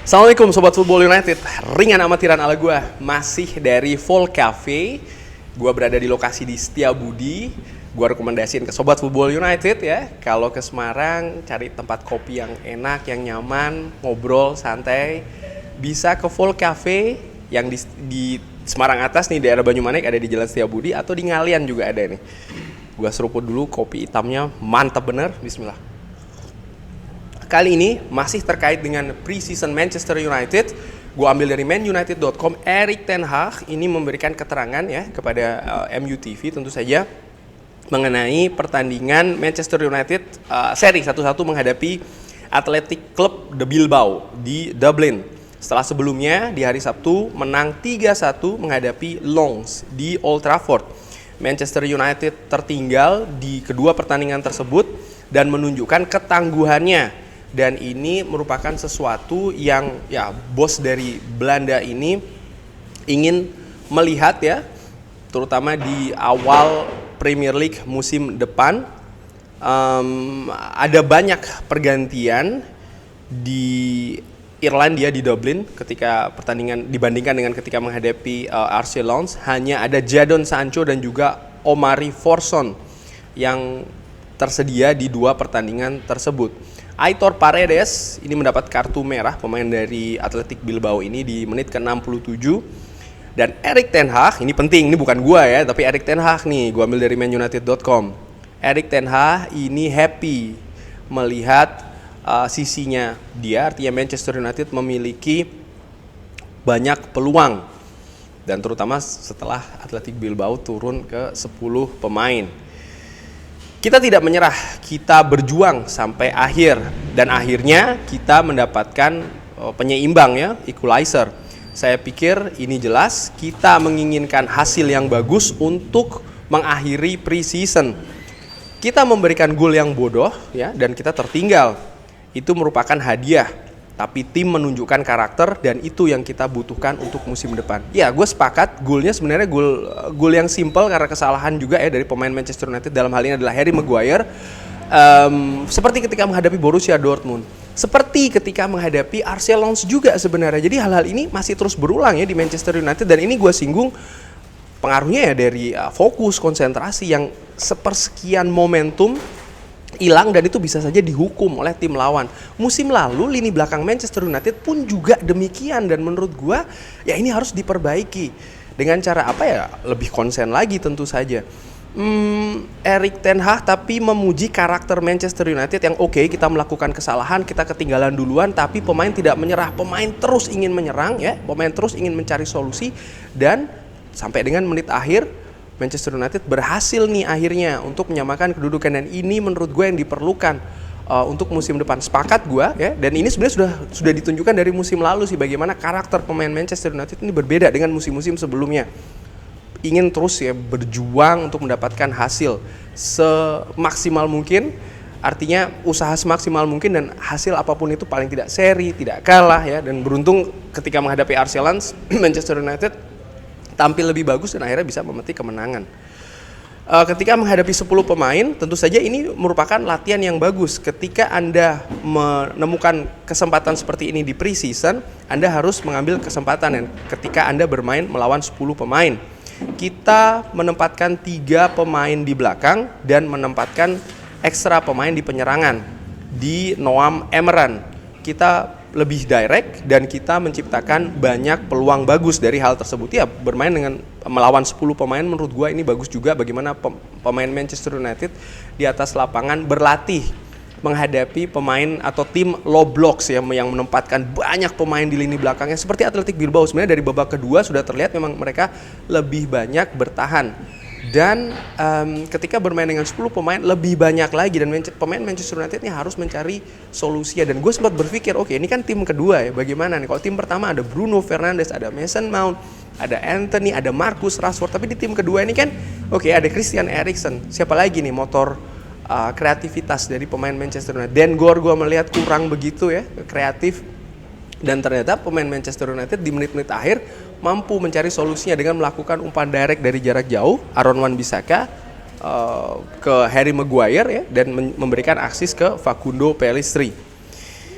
Assalamualaikum Sobat Football United. Ringan amatiran ala gue masih dari Vol Cafe. Gue berada di lokasi di Setiabudi. Gue rekomendasiin ke Sobat Football United ya, kalau ke Semarang cari tempat kopi yang enak, yang nyaman, ngobrol santai, bisa ke Vol Cafe yang di Semarang atas nih, daerah Banyumanik, ada di Jalan Setiabudi, atau di Ngalian juga ada nih. Gue seruput dulu kopi hitamnya, mantap bener. Bismillah. Kali ini masih terkait dengan pre-season Manchester United. Gue ambil dari manunited.com. Erik ten Hag ini memberikan keterangan ya kepada MUTV tentu saja mengenai pertandingan Manchester United seri 1-1 menghadapi Athletic Club de Bilbao di Dublin. Setelah sebelumnya di hari Sabtu menang 3-1 menghadapi Lens di Old Trafford. Manchester United tertinggal di kedua pertandingan tersebut dan menunjukkan ketangguhannya. Dan ini merupakan sesuatu yang ya bos dari Belanda ini ingin melihat ya, terutama di awal Premier League musim depan. Ada banyak pergantian di Irlandia, di Dublin ketika pertandingan dibandingkan dengan ketika menghadapi RC Lens. Hanya ada Jadon Sancho dan juga Omari Forson yang tersedia di dua pertandingan tersebut. Aitor Paredes ini mendapat kartu merah, pemain dari Athletic Bilbao ini di menit ke-67. Dan Erik ten Hag, ini penting, ini bukan gua ya, tapi Erik ten Hag nih, gua ambil dari manunited.com. Erik ten Hag ini happy melihat sisinya dia, artinya Manchester United memiliki banyak peluang. Dan terutama setelah Athletic Bilbao turun ke 10 pemain. Kita tidak menyerah, kita berjuang sampai akhir, dan akhirnya kita mendapatkan penyeimbang ya, equalizer. Saya pikir ini jelas kita menginginkan hasil yang bagus untuk mengakhiri pre-season. Kita memberikan gol yang bodoh ya, dan kita tertinggal. Itu merupakan hadiah, tapi tim menunjukkan karakter dan itu yang kita butuhkan untuk musim depan. Ya, gue sepakat golnya sebenarnya gol yang simple karena kesalahan juga ya dari pemain Manchester United, dalam hal ini adalah Harry Maguire. Seperti ketika menghadapi Borussia Dortmund, seperti ketika menghadapi RC Lens juga sebenarnya. Jadi hal-hal ini masih terus berulang ya di Manchester United, dan ini gue singgung pengaruhnya ya dari fokus, konsentrasi yang sepersekian momentum hilang, dan itu bisa saja dihukum oleh tim lawan. Musim lalu lini belakang Manchester United pun juga demikian, dan menurut gua ya ini harus diperbaiki dengan cara apa ya, lebih konsen lagi tentu saja. Erik ten Hag tapi memuji karakter Manchester United yang oke, kita melakukan kesalahan, kita ketinggalan duluan, tapi pemain tidak menyerah, pemain terus ingin menyerang ya, pemain terus ingin mencari solusi, dan sampai dengan menit akhir Manchester United berhasil nih akhirnya untuk menyamakan kedudukan, dan ini menurut gue yang diperlukan untuk musim depan. Sepakat gue ya, dan ini sebenarnya sudah ditunjukkan dari musim lalu sih, bagaimana karakter pemain Manchester United ini berbeda dengan musim-musim sebelumnya. Ingin terus ya berjuang untuk mendapatkan hasil semaksimal mungkin, artinya usaha semaksimal mungkin, dan hasil apapun itu paling tidak seri, tidak kalah ya. Dan beruntung ketika menghadapi RC Lens, Manchester United tampil lebih bagus dan akhirnya bisa memetik kemenangan. Ketika menghadapi 10 pemain, tentu saja ini merupakan latihan yang bagus. Ketika Anda menemukan kesempatan seperti ini di pre-season, Anda harus mengambil kesempatan. Dan ketika Anda bermain melawan 10 pemain, kita menempatkan 3 pemain di belakang dan menempatkan ekstra pemain di penyerangan di Noam Emran. Kita lebih direct dan kita menciptakan banyak peluang bagus dari hal tersebut. Ya, bermain dengan melawan 10 pemain menurut gua ini bagus juga, bagaimana pemain Manchester United di atas lapangan berlatih menghadapi pemain atau tim low blocks ya, yang menempatkan banyak pemain di lini belakangnya seperti Athletic Bilbao. Sebenarnya dari babak kedua sudah terlihat memang mereka lebih banyak bertahan. Dan ketika bermain dengan 10 pemain lebih banyak lagi, dan pemain Manchester United ini harus mencari solusi. Dan gue sempat berpikir, oke, ini kan tim kedua ya, bagaimana nih kalau tim pertama ada Bruno Fernandes, ada Mason Mount, ada Anthony, ada Marcus Rashford, tapi di tim kedua ini kan oke, ada Christian Eriksen. Siapa lagi nih motor kreativitas dari pemain Manchester United? Dan gue melihat kurang begitu ya kreatif, dan ternyata pemain Manchester United di menit-menit akhir mampu mencari solusinya dengan melakukan umpan direct dari jarak jauh, Aaron Wan-Bissaka ke Harry Maguire ya, dan memberikan aksis ke Facundo Pellistri.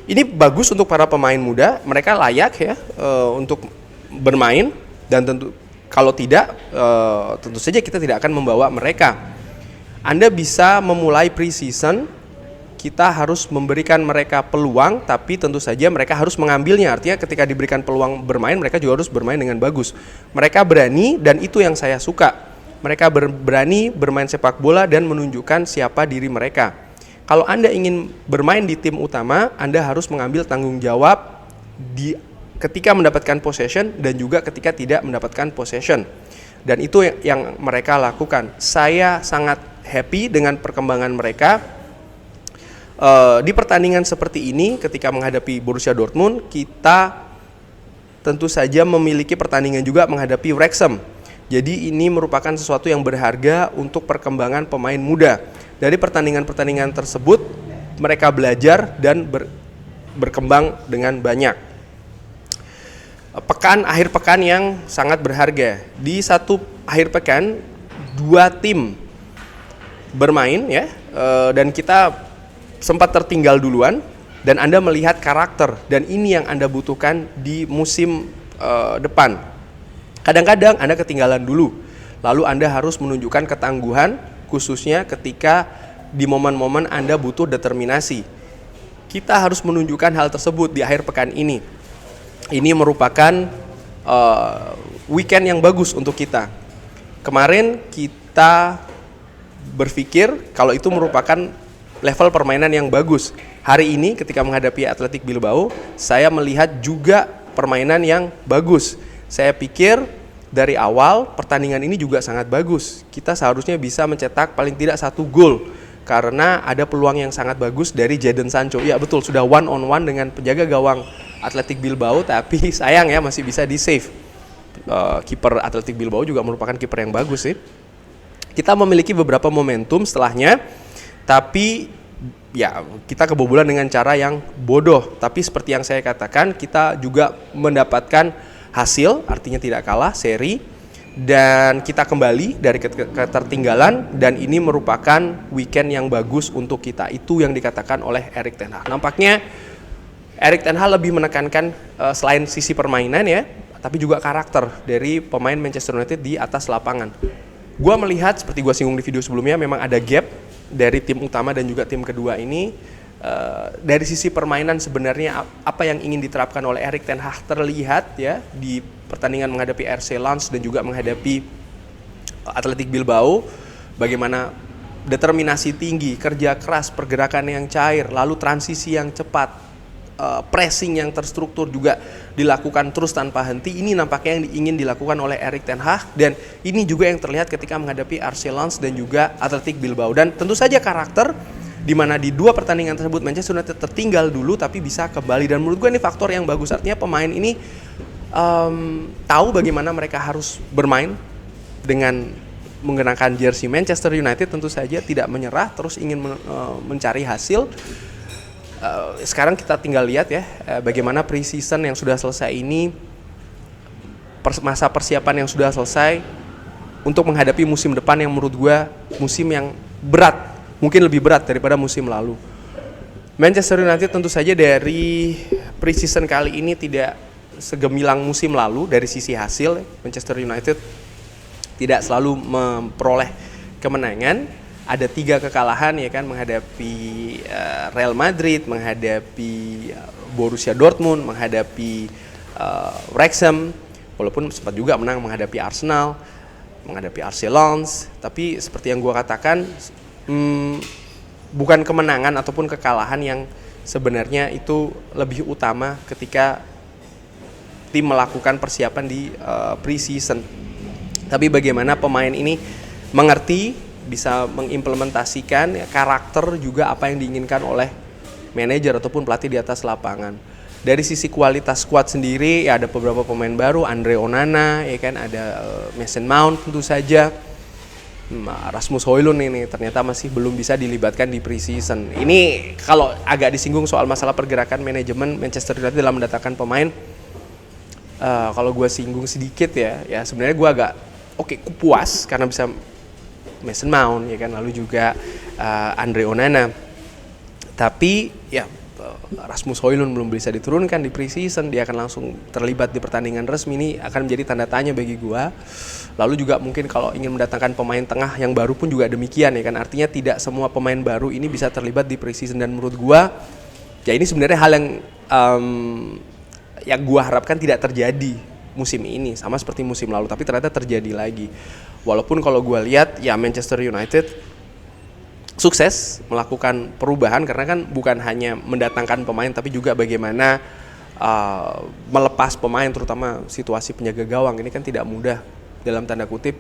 Ini bagus untuk para pemain muda, mereka layak ya untuk bermain, dan kalau tidak, tentu saja kita tidak akan membawa mereka. Anda bisa memulai pre-season, kita harus memberikan mereka peluang, tapi tentu saja mereka harus mengambilnya. Artinya ketika diberikan peluang bermain, mereka juga harus bermain dengan bagus. Mereka berani, dan itu yang saya suka. Mereka berani bermain sepak bola dan menunjukkan siapa diri mereka. Kalau Anda ingin bermain di tim utama, Anda harus mengambil tanggung jawab ketika mendapatkan possession dan juga ketika tidak mendapatkan possession. Dan itu yang mereka lakukan. Saya sangat happy dengan perkembangan mereka. Di pertandingan seperti ini, ketika menghadapi Borussia Dortmund, kita tentu saja memiliki pertandingan juga menghadapi Wrexham. Jadi ini merupakan sesuatu yang berharga untuk perkembangan pemain muda. Dari pertandingan-pertandingan tersebut, mereka belajar dan berkembang dengan banyak. Akhir pekan yang sangat berharga. Di satu akhir pekan, 2 tim bermain ya, dan kita sempat tertinggal duluan, dan Anda melihat karakter, dan ini yang Anda butuhkan di musim depan. Kadang-kadang Anda ketinggalan dulu, lalu Anda harus menunjukkan ketangguhan, khususnya ketika di momen-momen Anda butuh determinasi. Kita harus menunjukkan hal tersebut di akhir pekan ini. Ini merupakan weekend yang bagus untuk kita. Kemarin kita berpikir kalau itu merupakan level permainan yang bagus. Hari ini ketika menghadapi Athletic Bilbao, saya melihat juga permainan yang bagus. Saya pikir dari awal pertandingan ini juga sangat bagus. Kita seharusnya bisa mencetak paling tidak 1 gol karena ada peluang yang sangat bagus dari Jadon Sancho. Ya betul, sudah one on one dengan penjaga gawang Athletic Bilbao, tapi sayang ya masih bisa di save. Kiper Athletic Bilbao juga merupakan kiper yang bagus sih. Kita memiliki beberapa momentum setelahnya, tapi ya kita kebobolan dengan cara yang bodoh. Tapi seperti yang saya katakan, kita juga mendapatkan hasil, artinya tidak kalah, seri, dan kita kembali dari ketertinggalan, dan ini merupakan weekend yang bagus untuk kita. Itu yang dikatakan oleh Erik ten Hag. Nampaknya Erik ten Hag lebih menekankan selain sisi permainan ya, tapi juga karakter dari pemain Manchester United di atas lapangan. Gua melihat, seperti gua singgung di video sebelumnya, memang ada gap dari tim utama dan juga tim kedua ini. Dari sisi permainan sebenarnya apa yang ingin diterapkan oleh Erik ten Hag terlihat ya di pertandingan menghadapi RC Lens dan juga menghadapi Athletic Bilbao. Bagaimana determinasi tinggi, kerja keras, pergerakan yang cair, lalu transisi yang cepat, pressing yang terstruktur juga dilakukan terus tanpa henti. Ini nampaknya yang ingin dilakukan oleh Erik ten Hag, dan ini juga yang terlihat ketika menghadapi RC Lens dan juga Athletic Bilbao. Dan tentu saja karakter, di mana di 2 pertandingan tersebut Manchester United tertinggal dulu tapi bisa kembali, dan menurut gue ini faktor yang bagus. Artinya pemain ini tahu bagaimana mereka harus bermain dengan menggunakan jersey Manchester United, tentu saja tidak menyerah, terus ingin mencari hasil. Sekarang kita tinggal lihat ya bagaimana pre-season yang sudah selesai ini, masa persiapan yang sudah selesai untuk menghadapi musim depan yang menurut gue musim yang berat, mungkin lebih berat daripada musim lalu. Manchester United tentu saja dari pre-season kali ini tidak segemilang musim lalu dari sisi hasil. Manchester United tidak selalu memperoleh kemenangan. Ada 3 kekalahan ya kan, menghadapi Real Madrid, menghadapi Borussia Dortmund, menghadapi Wrexham, walaupun sempat juga menang menghadapi Arsenal, menghadapi RC Lens. Tapi seperti yang gue katakan, bukan kemenangan ataupun kekalahan yang sebenarnya itu lebih utama ketika tim melakukan persiapan di pre-season. Tapi bagaimana pemain ini mengerti, bisa mengimplementasikan karakter juga apa yang diinginkan oleh manajer ataupun pelatih di atas lapangan. Dari sisi kualitas squad sendiri ya ada beberapa pemain baru, Andre Onana ya kan, ada Mason Mount tentu saja. Rasmus Højlund ini ternyata masih belum bisa dilibatkan di pre-season. Ini kalau agak disinggung soal masalah pergerakan manajemen Manchester United dalam mendatangkan pemain, kalau gue singgung sedikit ya sebenarnya gue agak puas karena bisa Mason Mount ya kan, lalu juga Andre Onana. Tapi ya Rasmus Højlund belum bisa diturunkan di preseason, dia akan langsung terlibat di pertandingan resmi, ini akan menjadi tanda tanya bagi gua. Lalu juga mungkin kalau ingin mendatangkan pemain tengah yang baru pun juga demikian ya kan, artinya tidak semua pemain baru ini bisa terlibat di preseason, dan menurut gua ya ini sebenarnya hal yang gua harapkan tidak terjadi musim ini, sama seperti musim lalu, tapi ternyata terjadi lagi. Walaupun kalau gua lihat ya Manchester United sukses melakukan perubahan, karena kan bukan hanya mendatangkan pemain tapi juga bagaimana melepas pemain, terutama situasi penjaga gawang ini kan tidak mudah dalam tanda kutip.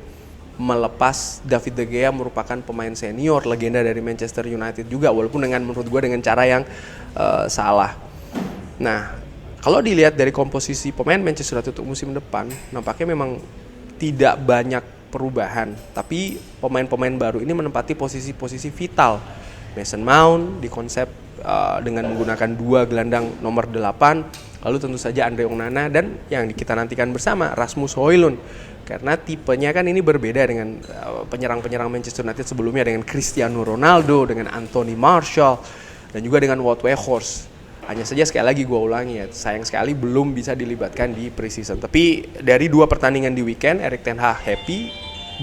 Melepas David De Gea merupakan pemain senior legenda dari Manchester United juga, walaupun menurut gue dengan cara yang salah. Nah, kalau dilihat dari komposisi pemain Manchester United untuk musim depan, nampaknya memang tidak banyak perubahan, tapi pemain-pemain baru ini menempati posisi-posisi vital. Mason Mount di konsep dengan menggunakan 2 gelandang nomor 8, lalu tentu saja Andre Onana, dan yang kita nantikan bersama Rasmus Højlund, karena tipenya kan ini berbeda dengan penyerang-penyerang Manchester United sebelumnya, dengan Cristiano Ronaldo, dengan Anthony Martial, dan juga dengan Wout Weghorst. Hanya saja sekali lagi gue ulangi ya, sayang sekali belum bisa dilibatkan di preseason. Tapi dari 2 pertandingan di weekend, Erik ten Hag happy,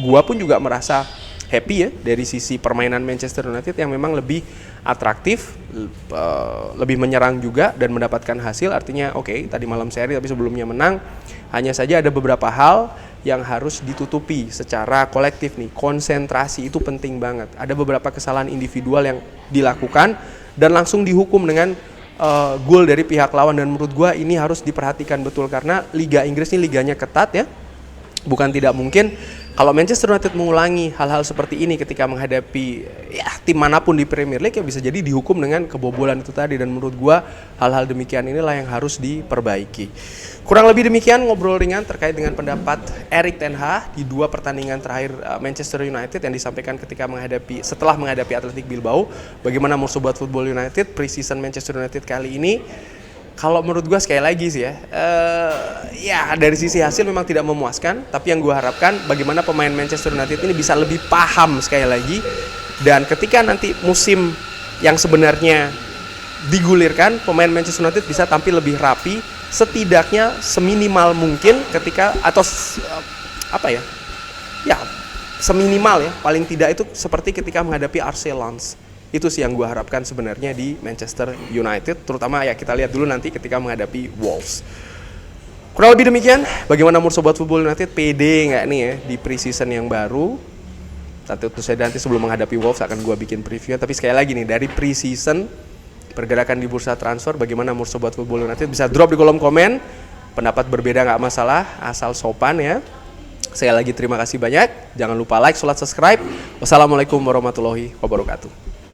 gue pun juga merasa happy ya dari sisi permainan Manchester United yang memang lebih atraktif, lebih menyerang juga dan mendapatkan hasil. Artinya oke, tadi malam seri tapi sebelumnya menang. Hanya saja ada beberapa hal yang harus ditutupi secara kolektif nih. Konsentrasi itu penting banget. Ada beberapa kesalahan individual yang dilakukan dan langsung dihukum dengan gol dari pihak lawan, dan menurut gue ini harus diperhatikan betul, karena Liga Inggris ini liganya ketat ya. Bukan tidak mungkin kalau Manchester United mengulangi hal-hal seperti ini ketika menghadapi ya tim manapun di Premier League, ya bisa jadi dihukum dengan kebobolan itu tadi, dan menurut gua hal-hal demikian inilah yang harus diperbaiki. Kurang lebih demikian ngobrol ringan terkait dengan pendapat Erik ten Hag di 2 pertandingan terakhir Manchester United yang disampaikan setelah menghadapi Athletic Bilbao. Bagaimana Sobat Football United preseason Manchester United kali ini? Kalau menurut gue sekali lagi sih ya dari sisi hasil memang tidak memuaskan, tapi yang gue harapkan bagaimana pemain Manchester United ini bisa lebih paham sekali lagi, dan ketika nanti musim yang sebenarnya digulirkan, pemain Manchester United bisa tampil lebih rapi, setidaknya seminimal mungkin ketika seminimal ya, paling tidak itu seperti ketika menghadapi RC Lens. Itu sih yang gue harapkan sebenarnya di Manchester United, terutama ya kita lihat dulu nanti ketika menghadapi Wolves. Kurang lebih demikian, bagaimana Sobat Football United, pede nggak nih ya di preseason yang baru? Nanti sebelum menghadapi Wolves akan gue bikin preview, tapi sekali lagi nih dari preseason pergerakan di bursa transfer, bagaimana Sobat Football United bisa drop di kolom komen. Pendapat berbeda nggak masalah, asal sopan ya. Sekali lagi terima kasih banyak, jangan lupa like, subscribe. Wassalamualaikum warahmatullahi wabarakatuh.